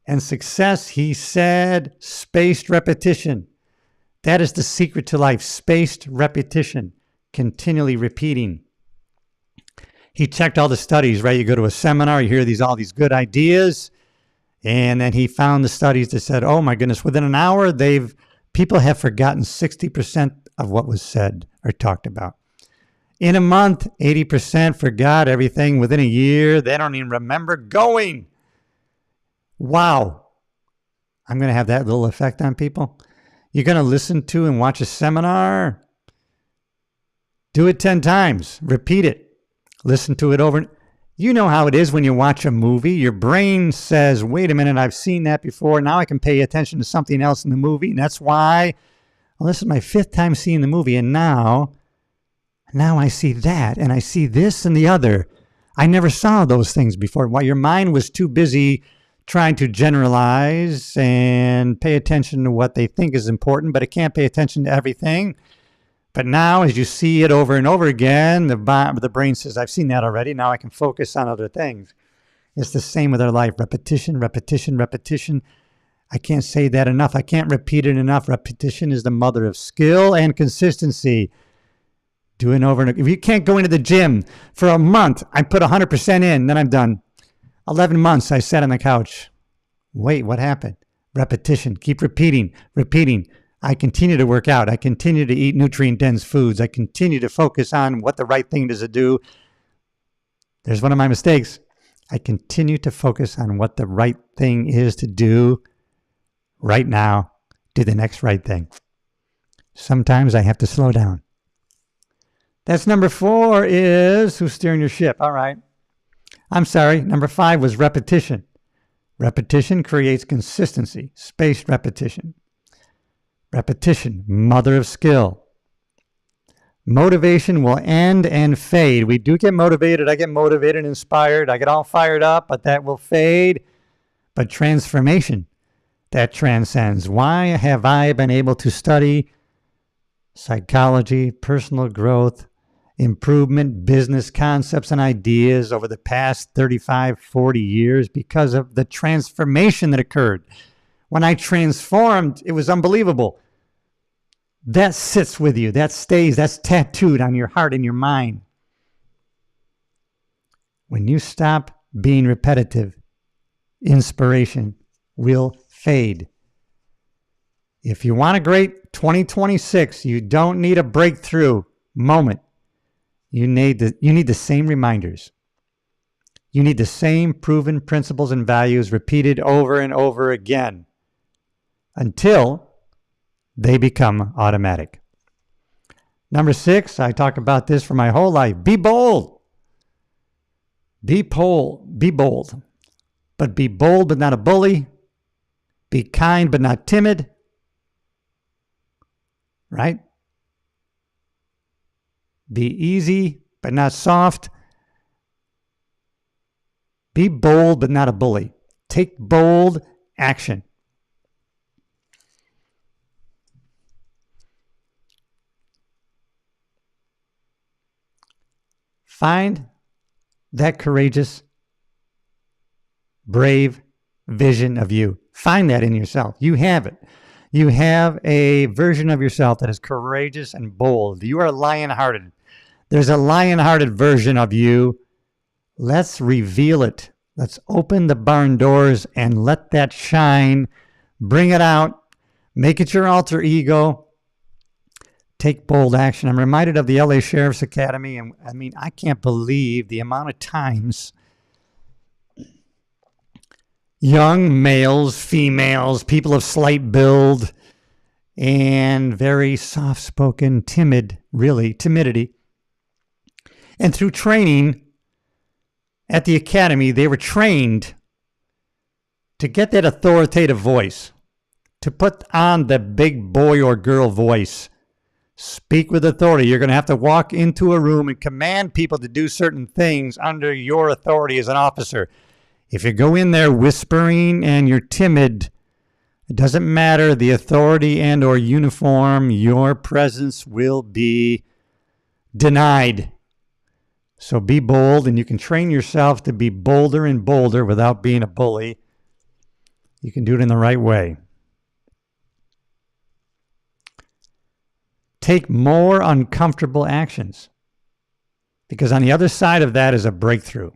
and success. He said, spaced repetition. That is the secret to life. Spaced repetition, continually repeating. He checked all the studies, right? You go to a seminar, you hear all these good ideas, and then he found the studies that said, oh my goodness, within an hour, people have forgotten 60% of what was said or talked about. In a month, 80% forgot everything. Within a year, they don't even remember going. Wow. I'm going to have that little effect on people. You're going to listen to and watch a seminar. Do it 10 times. Repeat it. Listen to it over. You know how it is when you watch a movie. Your brain says, wait a minute, I've seen that before. Now I can pay attention to something else in the movie. And that's why, well, this is my 5th time seeing the movie. And now I see that. And I see this and the other. I never saw those things before. While your mind was too busy trying to generalize and pay attention to what they think is important, but it can't pay attention to everything. But now, as you see it over and over again, the brain says, I've seen that already. Now I can focus on other things. It's the same with our life. Repetition, repetition, repetition. I can't say that enough. I can't repeat it enough. Repetition is the mother of skill and consistency. Do it over and over. If you can't go into the gym for a month, I put 100% in, then I'm done. 11 months, I sat on the couch. Wait, what happened? Repetition. Keep repeating, repeating. I continue to work out. I continue to eat nutrient-dense foods. I continue to focus on what the right thing is to do. There's one of my mistakes. I continue to focus on what the right thing is to do right now. Do the next right thing. Sometimes I have to slow down. That's number 4 is who's steering your ship. All right. I'm sorry. Number 5 was repetition. Repetition creates consistency. Spaced repetition. Repetition, mother of skill. Motivation will end and fade. We do get motivated. I get motivated and inspired. I get all fired up, but that will fade. But transformation, that transcends. Why have I been able to study psychology, personal growth, improvement, business concepts and ideas over the past 35, 40 years? Because of the transformation that occurred. When I transformed, it was unbelievable. That sits with you. That stays. That's tattooed on your heart and your mind. When you stop being repetitive, inspiration will fade. If you want a great 2026, you don't need a breakthrough moment. You need the same reminders. You need the same proven principles and values repeated over and over again until they become automatic. Number 6, I talk about this for my whole life. Be bold. Be bold. But be bold but not a bully. Be kind but not timid. Right? Be easy but not soft. Be bold but not a bully. Take bold action. Find that courageous, brave vision of you. Find that in yourself. You have it. You have a version of yourself that is courageous and bold. You are lion-hearted. There's a lion-hearted version of you. Let's reveal it. Let's open the barn doors and let that shine. Bring it out. Make it your alter ego. Take bold action. I'm reminded of the LA Sheriff's Academy, and I can't believe the amount of times young males, females, people of slight build, and very soft-spoken, timidity. And through training at the academy, they were trained to get that authoritative voice, to put on the big boy or girl voice. Speak with authority. You're going to have to walk into a room and command people to do certain things under your authority as an officer. If you go in there whispering and you're timid, it doesn't matter the authority and or uniform, your presence will be denied. So be bold, and you can train yourself to be bolder and bolder without being a bully. You can do it in the right way. Take more uncomfortable actions, because on the other side of that is a breakthrough.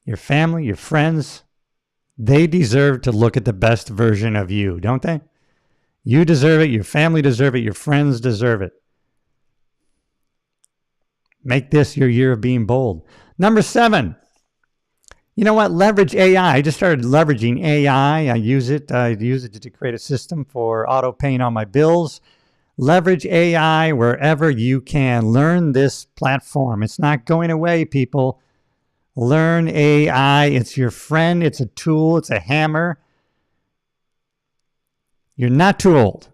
Your family, your friends, they deserve to look at the best version of you, don't they? You deserve it. Your family deserve it. Your friends deserve it. Make this your year of being bold. Number 7, you know what? Leverage AI. I just started leveraging AI. I use it to create a system for auto paying all my bills. Leverage AI wherever you can. Learn this platform. It's not going away, people. Learn AI. It's your friend. It's a tool. It's a hammer. You're not too old.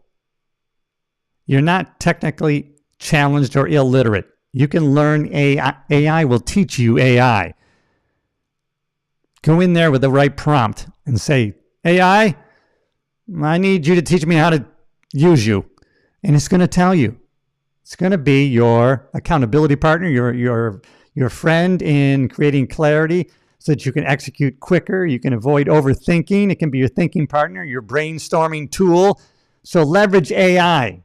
You're not technically challenged or illiterate. You can learn AI. AI will teach you AI. Go in there with the right prompt and say, AI, I need you to teach me how to use you. And it's going to tell you. It's going to be your accountability partner, your friend in creating clarity so that you can execute quicker. You can avoid overthinking. It can be your thinking partner, your brainstorming tool. So leverage AI.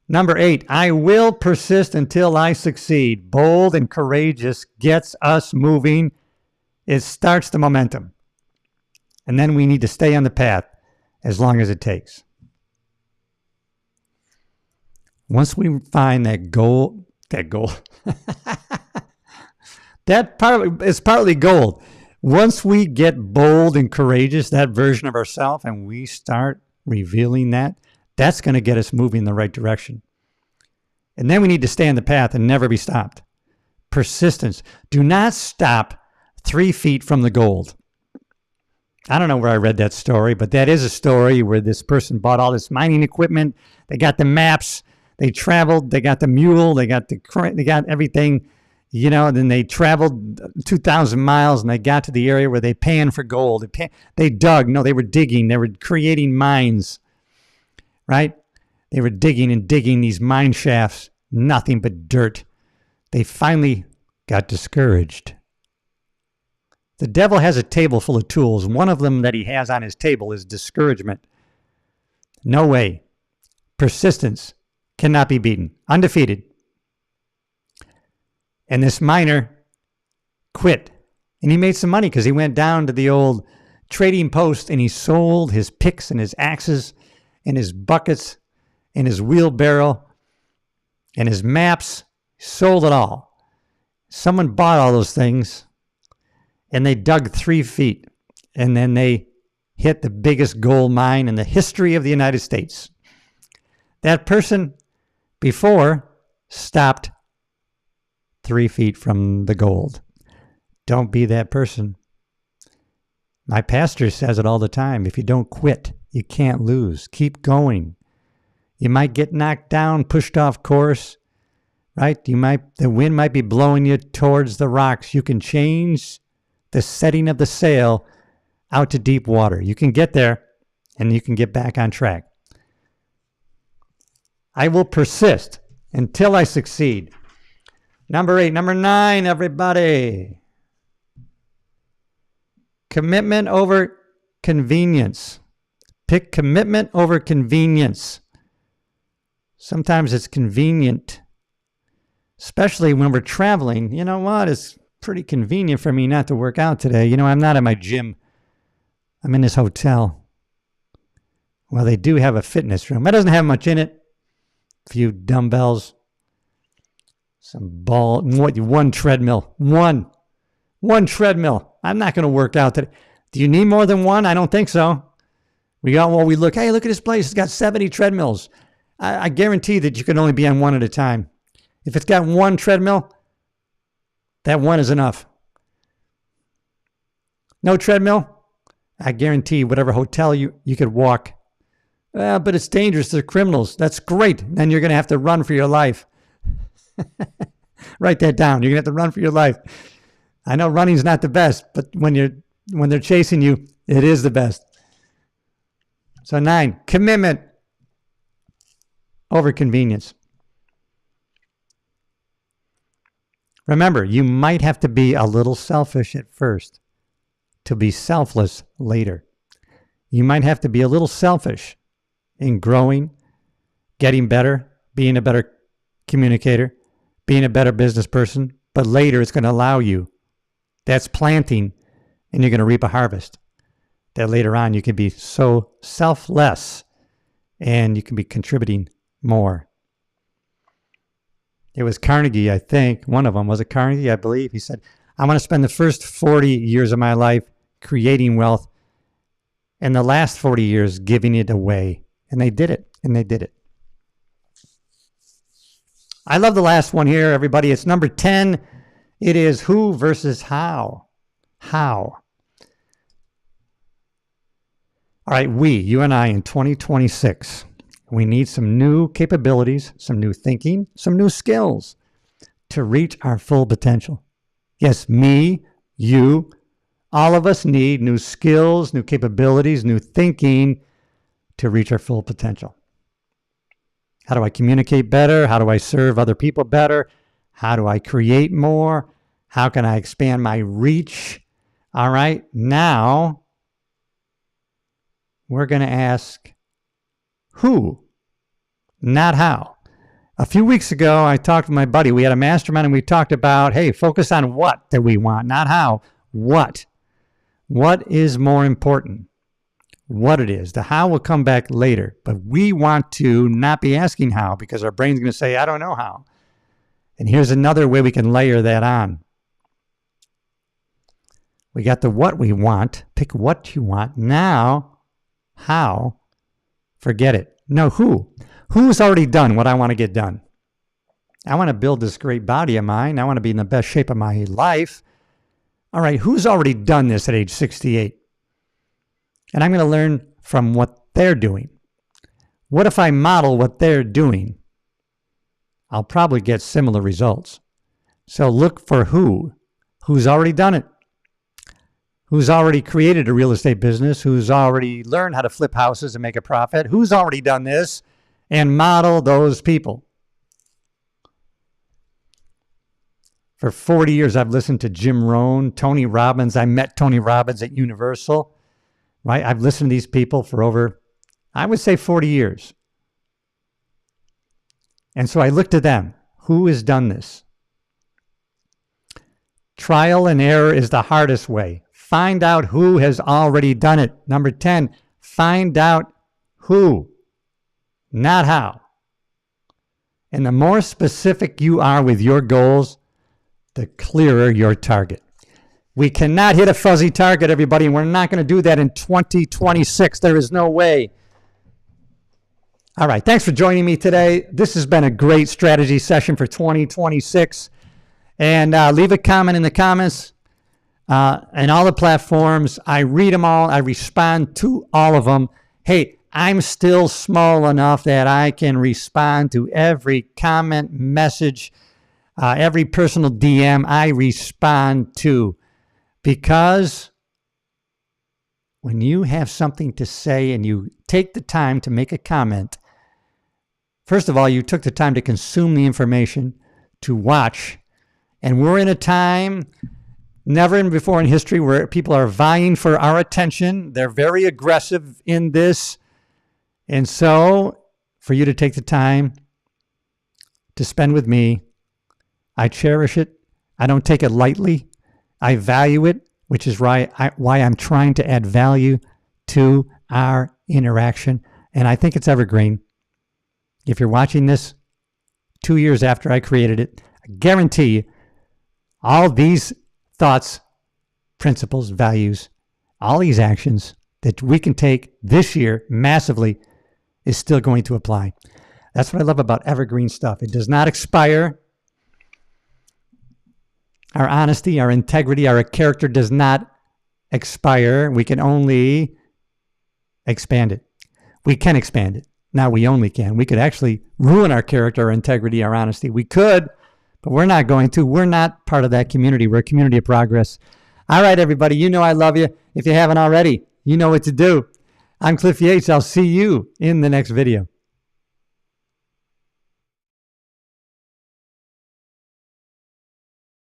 Number 8, I will persist until I succeed. Bold and courageous gets us moving. It starts the momentum. And then we need to stay on the path as long as it takes. Once we find that goal, that part is partly gold. Once we get bold and courageous, that version of ourselves, and we start revealing that, That's going to get us moving in the right direction. And then we need to stay on the path and never be stopped. Persistence. Do not stop 3 feet from the gold. I don't know where I read that story, but that is a story where this person bought all this mining equipment. They got the maps. They traveled. They got the mule. They got everything, and then they traveled 2,000 miles and they got to the area where they panned for gold. They dug. No, they were digging. They were creating mines, right? They were digging and digging these mine shafts, nothing but dirt. They finally got discouraged. The devil has a table full of tools. One of them that he has on his table is discouragement. No way. Persistence cannot be beaten. Undefeated. And this miner quit. And he made some money because he went down to the old trading post and he sold his picks and his axes and his buckets and his wheelbarrow and his maps. He sold it all. Someone bought all those things and they dug 3 feet and then they hit the biggest gold mine in the history of the United States. That person before stopped 3 feet from the gold. Don't be that person. My pastor says it all the time. If you don't quit, you can't lose. Keep going. You might get knocked down, pushed off course, right? The wind might be blowing you towards the rocks. You can change the setting of the sail out to deep water. You can get there and you can get back on track. I will persist until I succeed. Number 8. Number 9, everybody. Commitment over convenience. Pick commitment over convenience. Sometimes it's convenient, especially when we're traveling. You know what? It's pretty convenient for me not to work out today. I'm not at my gym. I'm in this hotel. Well, they do have a fitness room. That doesn't have much in it. A few dumbbells, some ball, one treadmill. One treadmill. I'm not going to work out today. Do you need more than one? I don't think so. Hey, look at this place. It's got 70 treadmills. I guarantee that you can only be on one at a time. If it's got one treadmill, that one is enough. No treadmill, I guarantee whatever hotel you could walk. But it's dangerous. They're criminals. That's great. Then you're going to have to run for your life. Write that down. You're going to have to run for your life. I know running's not the best, but when they're chasing you, it is the best. So 9, commitment over convenience. Remember, you might have to be a little selfish at first to be selfless later. You might have to be a little selfish in growing, getting better, being a better communicator, being a better business person, but later it's going to allow you. That's planting, and you're going to reap a harvest. That later on you can be so selfless and you can be contributing more. It was Carnegie, I think. One of them was it Carnegie, I believe. He said, I want to spend the first 40 years of my life creating wealth and the last 40 years giving it away. And they did it. I love the last one here, everybody. It's number 10. It is who versus how. How. All right, you and I in 2026, we need some new capabilities, some new thinking, some new skills to reach our full potential. Yes, me, you, all of us need new skills, new capabilities, new thinking to reach our full potential. How do I communicate better? How do I serve other people better? How do I create more? How can I expand my reach? All right, now we're going to ask who, not how. A few weeks ago, I talked with my buddy. We had a mastermind and we talked about, hey, focus on what that we want, not how. What? What is more important? What it is. The how will come back later. But we want to not be asking how because our brain's going to say, I don't know how. And here's another way we can layer that on. We got the what we want. Pick what you want. Now, how? Forget it. No, who? Who's already done what I want to get done? I want to build this great body of mine. I want to be in the best shape of my life. All right, who's already done this at age 68? And I'm going to learn from what they're doing. What if I model what they're doing? I'll probably get similar results. So look for who's already done it, who's already created a real estate business, who's already learned how to flip houses and make a profit, who's already done this, and model those people. For 40 years, I've listened to Jim Rohn, Tony Robbins. I met Tony Robbins at Universal, right? I've listened to these people for over, I would say 40 years. And so I looked to them. Who has done this? Trial and error is the hardest way. Find out who has already done it. Number 10, find out who, not how. And the more specific you are with your goals, the clearer your target. We cannot hit a fuzzy target, everybody, and we're not going to do that in 2026. There is no way. All right, thanks for joining me today. This has been a great strategy session for 2026. And leave a comment in the comments and all the platforms. I read them all. I respond to all of them. Hey, I'm still small enough that I can respond to every comment, message, every personal DM I respond to, because when you have something to say and you take the time to make a comment, first of all, you took the time to consume the information, to watch. And we're in a time, never before in history, where people are vying for our attention. They're very aggressive in this. And so, for you to take the time to spend with me, I cherish it. I don't take it lightly. I value it, which is why I'm trying to add value to our interaction. And I think it's evergreen. If you're watching this 2 years after I created it, I guarantee you all these thoughts, principles, values, all these actions that we can take this year massively is still going to apply. That's what I love about evergreen stuff. It does not expire. Our honesty, our integrity, our character does not expire. We can only expand it. We can expand it. Now we only can. We could actually ruin our character, our integrity, our honesty. We could, but we're not going to. We're not part of that community. We're a community of progress. All right, everybody. You know I love you. If you haven't already, you know what to do. I'm Cliff Yates. I'll see you in the next video.